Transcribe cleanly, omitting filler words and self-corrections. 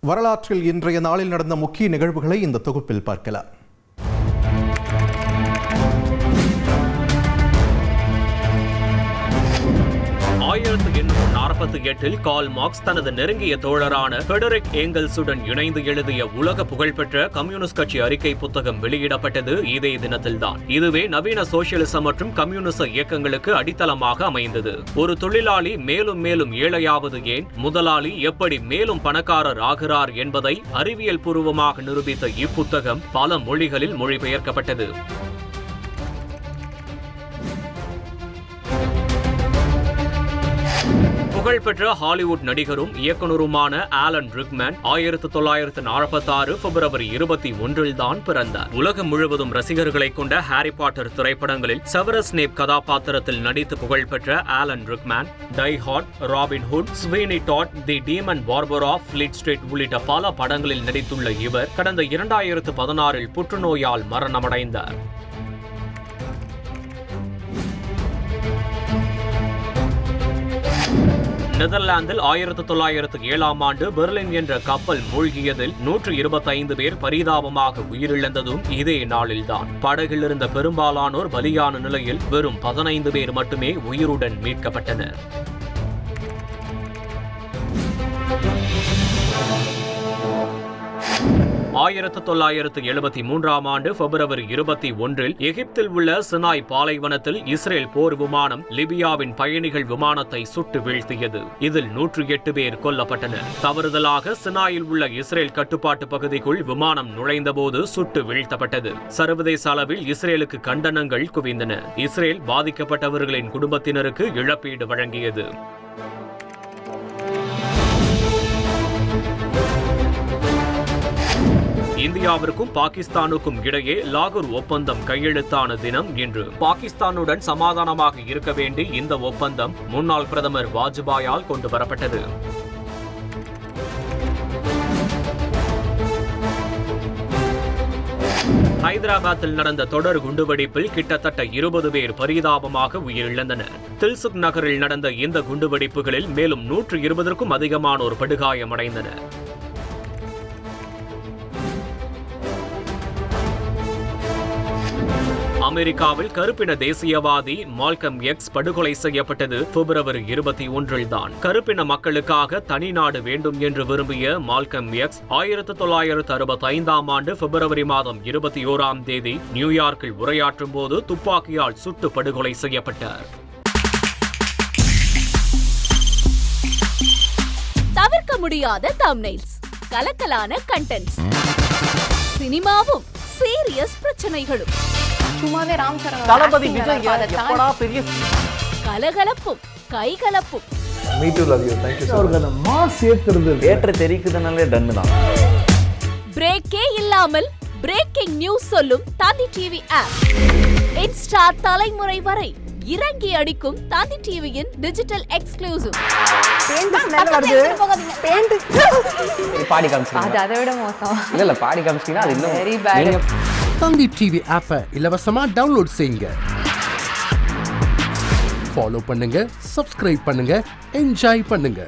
வரலாற்றில் இன்றைய நாளில் நடந்த முக்கிய நிகழ்வுகளை இந்த தொகுப்பில் பார்க்கலாம். கார்ல் மார்க்ஸ் தனது நெருங்கிய தோழரான ஃபிரெடரிக் ஏங்கல்ஸுடன் இணைந்து எழுதிய உலக புகழ்பெற்ற கம்யூனிஸ்ட் கட்சி அறிக்கை புத்தகம் வெளியிடப்பட்டது இதே தினத்தில்தான். இதுவே நவீன சோசியலிசம் மற்றும் கம்யூனிச இயக்கங்களுக்கு அடித்தளமாக அமைந்தது. ஒரு தொழிலாளி மேலும் மேலும் ஏழையாவது ஏன், முதலாளி எப்படி மேலும் பணக்காரர் ஆகிறார் என்பதை அறிவியல் பூர்வமாக நிரூபித்த இப்புத்தகம் பல மொழிகளில் மொழிபெயர்க்கப்பட்டது. புகழ்பெற்ற ஹாலிவுட் நடிகரும் இயக்குனருமான ஆலன் ரிக்மேன் 1946 பிப்ரவரி 21 தான் பிறந்தார். உலகம் முழுவதும் ரசிகர்களை கொண்ட ஹாரி பாட்டர் திரைப்படங்களில் செவரஸ் ஸ்னேப் கதாபாத்திரத்தில் நடித்து புகழ்பெற்ற Alan Rickman Die Hard, Robin Hood, Sweeney Todd, the Demon Barber, Fleet Street உள்ளிட்ட பல படங்களில் நடித்துள்ள இவர் கடந்த 2016 புற்றுநோயால் மரணமடைந்தார். நெதர்லாந்தில் 1907 பெர்லின் என்ற கப்பல் மூழ்கியதில் 125 பேர் பரிதாபமாக உயிரிழந்ததும் இதே நாளில்தான். படகில் இருந்த பெரும்பாலானோர் பலியான நிலையில் வெறும் 15 பேர் மட்டுமே உயிருடன் மீட்கப்பட்டனர். 1973 பிப்ரவரி 21 எகிப்தில் உள்ள சினாய் பாலைவனத்தில் இஸ்ரேல் போர் விமானம் லிபியாவின் பயணிகள் விமானத்தை சுட்டு வீழ்த்தியது. இதில் 108 பேர் கொல்லப்பட்டனர். தவறுதலாக சினாயில் உள்ள இஸ்ரேல் கட்டுப்பாட்டு பகுதிக்குள் விமானம் நுழைந்தபோது சுட்டு வீழ்த்தப்பட்டது. சர்வதேச அளவில் இஸ்ரேலுக்கு கண்டனங்கள் குவிந்தன. இஸ்ரேல் பாதிக்கப்பட்டவர்களின் குடும்பத்தினருக்கு இழப்பீடு வழங்கியது. இந்தியாவிற்கும் பாகிஸ்தானுக்கும் இடையே லாகூர் ஒப்பந்தம் கையெழுத்தான தினம் இன்று. பாகிஸ்தானுடன் சமாதானமாக இருக்க வேண்டி இந்த ஒப்பந்தம் முன்னாள் பிரதமர் வாஜ்பாயால் கொண்டு வரப்பட்டது. ஹைதராபாத்தில் நடந்த தொடர் குண்டுவெடிப்பில் கிட்டத்தட்ட 20 பேர் பரிதாபமாக உயிரிழந்தனர். தில்சுக் நகரில் நடந்த இந்த குண்டுவெடிப்புகளில் மேலும் 120க்கும் அதிகமானோர் படுகாயமடைந்தனர். அமெரிக்காவில் கருப்பின தேசியவாதி மால்கம் எக்ஸ் படுகொலை செய்யப்பட்டது பிப்ரவரி 21 தான். கருப்பின மக்களுக்காக தனி நாடு வேண்டும் என்று விரும்பிய மால்கம் எக்ஸ் 1965 பிப்ரவரி 21 நியூயார்க்கில் உரையாற்றும் போது துப்பாக்கியால் சுட்டு படுகொலை செய்யப்பட்டார். தவிர்க்க முடியாத தம்ப்நெயில்ஸ், கலக்கலான கண்டென்ட்ஸ், சினிமாவும் சீரியஸ் பிரச்சனைகளும், தளபதி விஜய் எப்படா பெரிய கலகலப்பும் கைகலப்பும். Me too love you, thank you sir. Mass ஏத்துறது ஏற்ற தெரிக்குதுனாலே டன் தான். பிரேக்கே இல்லாமல் பிரேக்கிங் நியூஸ் சொல்லும் தந்தி டிவி ஆப். இன்ஸ்டா தலைமுறை வரை இறங்கி அடிக்கும் தந்தி டிவியின் டிஜிட்டல் எக்ஸ்க்ளூசிவ். பாடி காமிச்சீங்க, அது அதை விட மோசம். இல்ல பாடி காமிச்சீங்கன்னா அது இன்னும் வெரி பேட். தந்தி டிவி ஆப்பை இலவசமா டவுன்லோட் செய்யுங்க. ஃபாலோ பண்ணுங்க, சப்ஸ்கிரைப் பண்ணுங்க, என்ஜாய் பண்ணுங்க.